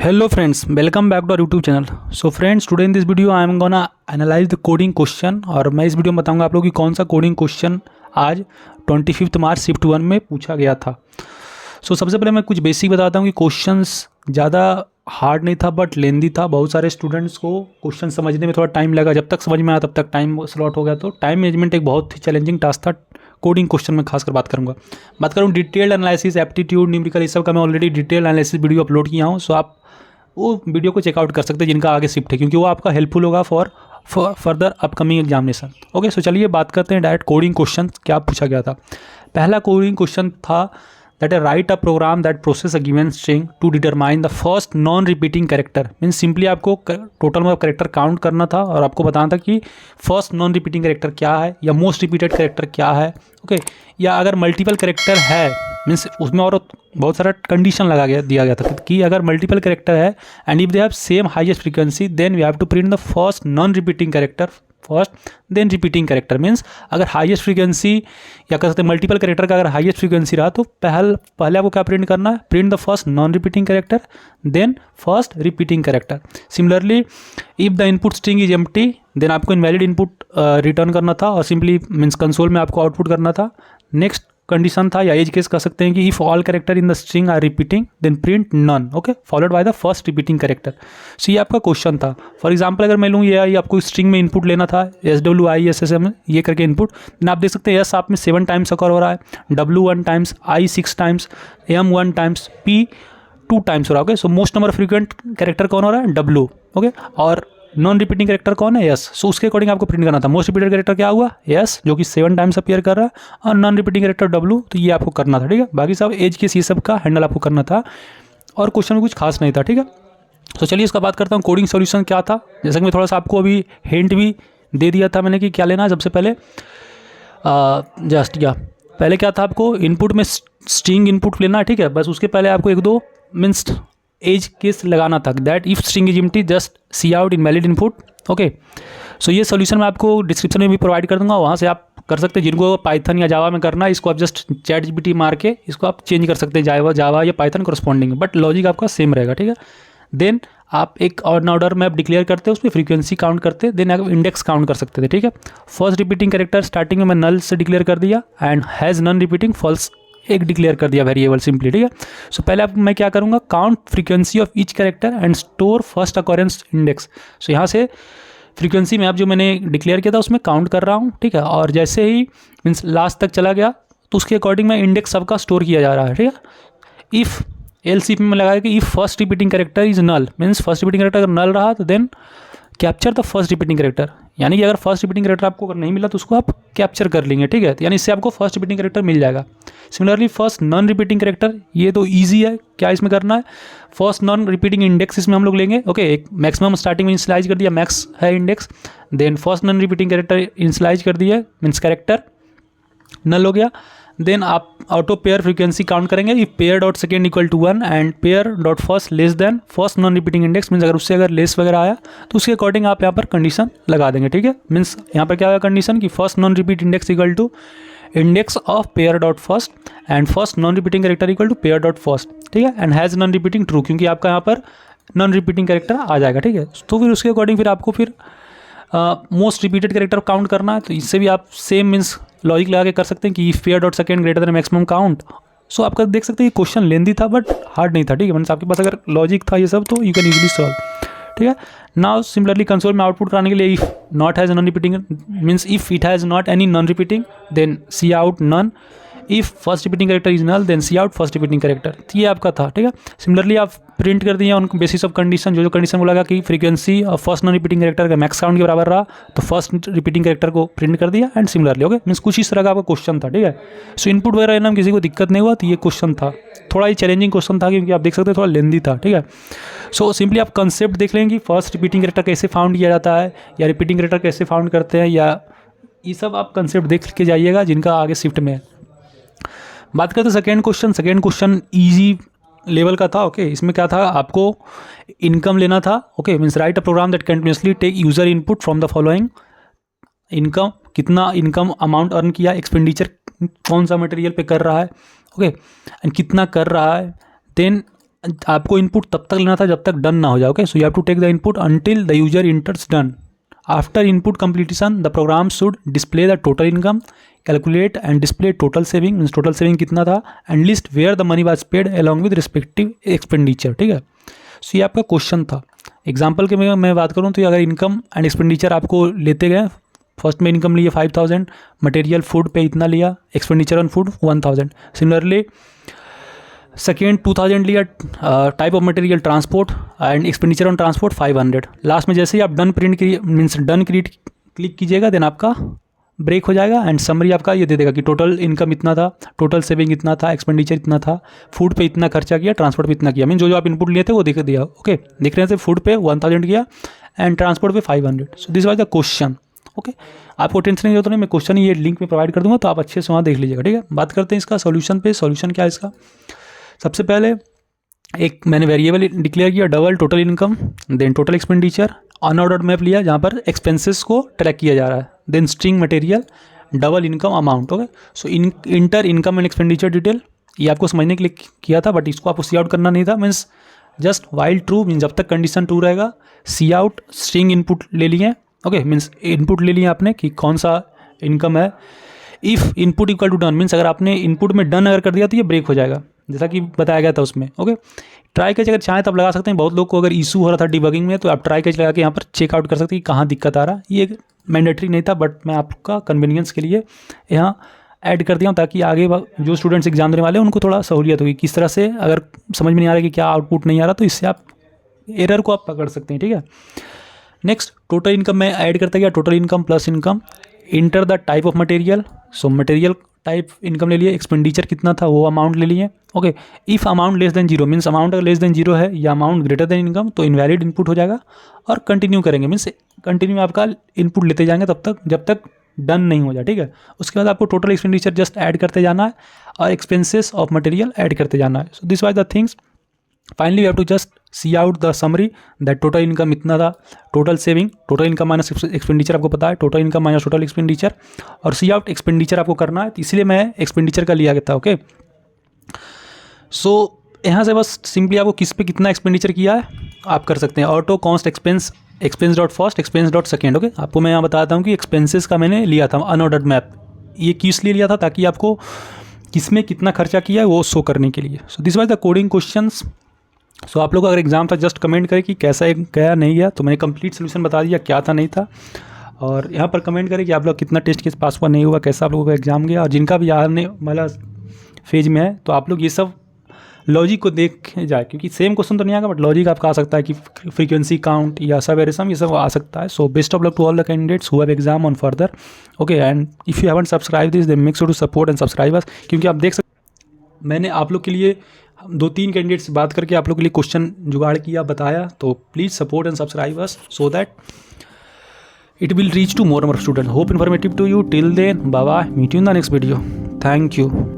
Hello friends, welcome back to our YouTube channel. So friends, today in this video I am gonna analyze the coding question और मैं इस video में बताऊंगा आप लोगों की कौन सा कोडिंग क्वेश्चन आज 25 मार्च शिफ्ट 1 में पूछा गया था. सबसे पहले मैं कुछ बेसिक बताता हूँ कि क्वेश्चंस ज़्यादा हार्ड नहीं था बट लेंदी था. बहुत सारे स्टूडेंट्स को क्वेश्चन समझने में थोड़ा टाइम लगा, जब तक समझ में आया तब तक टाइम स्लॉट हो गया. तो टाइम मैनेजमेंट एक बहुत ही चैलेंजिंग टास्क था. कोडिंग क्वेश्चन में खासकर बात करूँ डिटेल्ड एनालिसिस, एप्टीट्यूड, न्यूमेरिकल, इस सब का मैं already detail analysis video upload किया हूँ. सो आप वो वीडियो को चेकआउट कर सकते हैं जिनका आगे शिफ्ट है, क्योंकि वो आपका हेल्पफुल होगा for further upcoming examination. Okay, so चलिए बात करते हैं डायरेक्ट कोडिंग क्वेश्चन क्या पूछा गया था. पहला कोडिंग क्वेश्चन था that write a program that process a given string to determine the first non repeating character. Means simply आपको टोटल में कैरेक्टर काउंट करना था और आपको बताना था कि फर्स्ट नॉन रिपीटिंग कैरेक्टर क्या है या मोस्ट रिपीटेड कैरेक्टर क्या है. ओके, या अगर मल्टीपल कैरेक्टर है मीन्स उसमें और बहुत सारा कंडीशन दिया गया था कि अगर मल्टीपल कैरेक्टर है and if they have same highest frequency then we have to print the first non repeating character first then repeating character. Means अगर हाईएस्ट फ्रीक्वेंसी या कह सकते हैं मल्टीपल कैरेक्टर का अगर हाईएस्ट फ्रीक्वेंसी रहा तो पहले आपको क्या प्रिंट करना है, print the first non repeating character then first repeating character. Similarly if the input string is empty then आपको इनवैलिड इनपुट रिटर्न करना था और सिंपली मीन्स कंसोल में आपको आउटपुट करना था. नेक्स्ट कंडीशन था या एज केस कह सकते हैं कि if all character in the string are repeating then print none. Okay, followed by the first repeating character. So ये आपका क्वेश्चन था. फॉर एग्जांपल अगर मैं लूँ ये आपको स्ट्रिंग में इनपुट लेना था SWISSM ये करके इनपुट, देन आप देख सकते हैं एस आप में 7 टाइम्स अकर हो रहा है, W 1 times, I 6 times, M 1 times, P 2 times हो रहा है. Okay, so most number frequent character कौन हो रहा है, W. ओके, और नॉन रिपीटिंग कैरेक्टर कौन है, यस. सो उसके अकॉर्डिंग आपको प्रिंट करना था. मोस्ट रिपीटेड कैरेक्टर क्या हुआ, यस, जो कि 7 टाइम्स अपीयर कर रहा है, और नॉन रिपीटिंग कैरेक्टर W, तो ये आपको करना था. ठीक है, बाकी सब एज केस ये सब का हैंडल आपको करना था और क्वेश्चन में कुछ खास नहीं था. ठीक है, तो चलिए इसका बात करता हूँ कोडिंग सॉल्यूशन क्या था. जैसा कि मैं थोड़ा सा आपको अभी हिंट भी दे दिया था मैंने कि क्या लेना है. सबसे पहले पहले क्या था, आपको इनपुट में स्ट्रिंग इनपुट लेना है. ठीक है, बस उसके पहले आपको 1-2 मीन्स एज केस लगाना था that if string is empty just C out invalid input. Okay, so ये सोल्यूशन मैं आपको डिस्क्रिप्शन में भी प्रोवाइड कर दूंगा, वहाँ से आप कर सकते हैं. जिनको पाइथन या जावा में करना है इसको आप जस्ट चैट जीपीटी मार के इसको आप चेंज कर सकते हैं जावा या पाइथन करस्पॉन्डिंग, बट लॉजिक आपका सेम रहेगा. ठीक है, देन आप एक ऑर्डर मैप डिक्लेयर करते हैं, उसमें फ्रीक्वेंसी काउंट करते, देन आप इंडेक्स काउंट कर सकते थे. ठीक है, फर्स्ट रिपीटिंग कैरेक्टर स्टार्टिंग में मैं नल से डिक्लेयर कर दिया and has non repeating false एक डिक्लेयर कर दिया वेरिएबल सिंपली. ठीक है, सो पहले अब मैं क्या करूँगा, count frequency of each character and store first occurrence index. So यहाँ से फ्रीक्वेंसी मैप जो मैंने डिक्लेयर किया था उसमें काउंट कर रहा हूँ. ठीक है, और जैसे ही मीन्स लास्ट तक चला गया तो उसके अकॉर्डिंग में इंडेक्स सबका स्टोर किया जा रहा है. ठीक है, इफ़ LCP में लगाया कि if first repeating character is null, means first repeating character अगर नल रहा तो then capture the first repeating character. यानी कि अगर फर्स्ट रिपीटिंग कैरेक्टर आपको अगर नहीं मिला तो उसको आप कैप्चर कर लेंगे. ठीक है, तो यानी इससे आपको फर्स्ट रिपीटिंग कैरेक्टर मिल जाएगा. Similarly first non repeating character, ये तो ईजी है. क्या इसमें करना है, फर्स्ट नॉन रिपीटिंग इंडेक्स इसमें हम लोग लेंगे. ओके, एक मैक्सिमम स्टार्टिंग में इंस्लाइज कर दिया, मैक्स है index, then first non repeating character initialise कर दिया मीन्स कैरेक्टर नल हो गया. देन आप ऑटो पेयर फ्रीक्वेंसी काउंट करेंगे if pair dot second equal to 1 and pair dot first less than first non repeating index. Means अगर उससे अगर less वगैरह आया तो उसके अकॉर्डिंग आप यहाँ पर कंडीशन लगा देंगे. ठीक है, मीन्स यहाँ पर क्या होगा कंडीशन कि first non repeat index equal to index of pair dot first and first non repeating character equal to pair dot first. ठीक है, and has non repeating true, क्योंकि आपका यहाँ पर नॉन रिपीटिंग कैरेक्टर आ जाएगा. ठीक है, तो फिर उसके अकॉर्डिंग फिर आपको फिर मोस्ट रिपीटेड कैरेक्टर काउंट करना है. तो इससे भी आप सेम मीन्स लॉजिक लगा के कर सकते हैं कि if pair dot second greater than maximum count. So आपका देख सकते हैं ये क्वेश्चन लेंदी था बट हार्ड नहीं था. ठीक है, मीन्स आपके पास अगर लॉजिक था ये सब तो यू कैन इजीली सॉल्व. ठीक है, नाउ सिमिलरली कंसोल में आउटपुट कराने के लिए if not has non repeating means if it has not any non repeating then c out none, if first repeating character is null then c out first repeating character. ये आपका था. ठीक है, similarly आप print कर दिए on basis of condition, जो condition बोला कि फ्रीक्वेंसी और फर्स्ट नॉन रिपीटिंग कैरेक्टर का मैक्स काउंट के बराबर रहा तो फर्स्ट रिपीटिंग कैरेक्टर को प्रिंट कर दिया एंड सिमिलरली. ओके, मीन्स कुछ इस तरह का आपका क्वेश्चन था. ठीक है, सो इनपुट वगैरह ना किसी को दिक्कत नहीं हुआ तो ये क्वेश्चन था. थोड़ा ही चैलेंजिंग क्वेश्चन था क्योंकि आप देख सकते हैं थोड़ा लेंदी था. ठीक है, सो सिंपली आप कंसेप्ट देख लेंगे कि फर्स्ट रिपीटिंग कैरेक्टर कैसे फाउंड किया जाता है या रिपीटिंग कैरेक्टर कैसे फाउंड करते हैं, या ये सब आप कंसेप्ट देख के जाइएगा जिनका आगे शिफ्ट में है. बात करते हैं सेकेंड क्वेश्चन ईजी लेवल का था. ओके, इसमें क्या था, आपको इनकम लेना था. Okay, means write a program that continuously take user input from the following. Income कितना इनकम अमाउंट अर्न किया, एक्सपेंडिचर कौन सा मटेरियल पे कर रहा है. ओके, एंड कितना कर रहा है. देन आपको इनपुट तब तक लेना था जब तक डन ना हो जाए। Okay, so you have to take the input until the user enters done. After input completion the program should display the total income, calculate and display total saving, means total saving कितना था, and list where the money was paid along with respective expenditure. ठीक है, सो ये आपका question था। Example के मैं बात करूँ तो अगर इनकम एंड एक्सपेंडिचर आपको लेते गए, फर्स्ट में इनकम लिए 5000, मटेरियल फूड पे इतना लिया, expenditure on food 1000। Similarly second 2000 लिया, type of material transport and expenditure on transport 500। Last में जैसे ही आप done print means done click कीजिएगा देन आपका ब्रेक हो जाएगा एंड समरी आपका ये दे देगा कि टोटल इनकम इतना था, टोटल सेविंग इतना था, एक्सपेंडिचर इतना था, फूड पे इतना खर्चा किया, ट्रांसपोर्ट पे इतना किया। मीन जो आप इनपुट लिए थे वो दिख दिया। ओके, दिख रहे थे फूड पे 1000 किया एंड ट्रांसपोर्ट पे 500। सो this was the question. Okay, आपको टेंशन नहीं होता, नहीं मैं क्वेश्चन ये लिंक में प्रोवाइड कर दूंगा तो आप अच्छे से वहाँ देख लीजिएगा। ठीक है, बात करते हैं इसका सॉल्यूशन पे। सॉल्यूशन क्या है इसका? सबसे पहले एक मैंने वेरिएबल डिक्लेयर किया double total income, then total expenditure, unordered map लिया जहाँ पर एक्सपेंसेस को ट्रैक किया जा रहा है, then string material, double income amount. Okay, so enter income and expenditure detail, ये आपको समझने के लिए किया था बट इसको आपको सी आउट करना नहीं था। Means just while true, means जब तक कंडीशन ट्रू रहेगा सी आउट, स्ट्रिंग इनपुट ले लिए। ओके, मीन्स इनपुट ले लिया आपने कि कौन सा इनकम है। If input equal to done, means अगर आपने इनपुट में डन अगर कर दिया तो ये ब्रेक हो जाएगा जैसा कि बताया गया था उसमें। ओके, ट्राई कैच अगर चाहें तो आप लगा सकते हैं। बहुत लोग को अगर इशू हो रहा था डिबगिंग में तो आप ट्राई कैच लगा के यहाँ पर चेकआउट कर सकते हैं कि कहाँ दिक्कत आ रहा है। ये मैंडेटरी नहीं था बट मैं आपका कन्वीनियंस के लिए यहाँ ऐड कर दिया हूँ ताकि आगे जो स्टूडेंट्स एग्जाम देने वाले हैं उनको थोड़ा सहूलियत होगी। किस तरह से अगर समझ में नहीं आ रहा कि क्या आउटपुट नहीं आ रहा तो इससे आप एरर को आप पकड़ सकते हैं। ठीक है, नेक्स्ट टोटल इनकम में ऐड करता गया, total income plus income, enter the type of material, so material type income ले लिए, एक्सपेंडिचर कितना था वो अमाउंट ले लिए। Okay, if amount less than zero, means amount अगर लेस देन जीरो है या अमाउंट ग्रेटर देन इनकम तो इनवैलिड इनपुट हो जाएगा और कंटिन्यू करेंगे। मीन्स कंटिन्यू आपका इनपुट लेते जाएंगे तब तक जब तक डन नहीं हो जाए। ठीक है, उसके बाद आपको टोटल एक्सपेंडिचर जस्ट ऐड करते जाना है और एक्सपेंसेस ऑफ मटेरियल ऐड करते जाना है। So this was the things. Finally we have to just C out the summary that total income इतना था, total saving, total income minus expenditure आपको पता है, total income minus total expenditure, और c out expenditure आपको करना है, इसलिए मैं एक्सपेंडिचर का लिया गया था। ओके, सो यहाँ से बस सिंपली आपको किस पे कितना एक्सपेंडिचर किया है आप कर सकते हैं। Auto cost expense, expense dot first, expense dot second. Okay, आपको मैं यहाँ बताता हूँ कि एक्सपेंसेस का मैंने लिया था अनऑर्डर्ड मैप। ये किस लिए लिया था? ताकि आपको किस में कितना खर्चा किया है वो शो करने के लिए। So this was the coding questions. So आप लोग अगर एग्जाम था जस्ट कमेंट करें कि कैसा गया नहीं गया, तो मैंने कंप्लीट सोल्यूशन बता दिया क्या था नहीं था। और यहाँ पर कमेंट करें कि आप लोग कितना टेस्ट केस पास हुआ नहीं हुआ, कैसा आप लोगों का एग्जाम गया, और जिनका भी आने वाला फेज में है तो आप लोग ये सब लॉजिक को देख जाए, क्योंकि सेम क्वेश्चन तो नहीं आएगा बट लॉजिक आपका आ सकता है कि फ्रीक्वेंसी काउंट या सब एरिसम ये सब आ सकता है। So best of luck to all the candidates who have exam on further. Okay, and if you haven't subscribe this then make sure to support and subscribe us, क्योंकि आप देख सकते मैंने आप लोग के लिए 2-3 कैंडिडेट से बात करके आप लोग के लिए क्वेश्चन जुगाड़ किया, बताया। तो please support and subscribe us so that it will reach to more and more students. Hope informative to you. Till then, bye bye. Meet you in the next video. Thank you.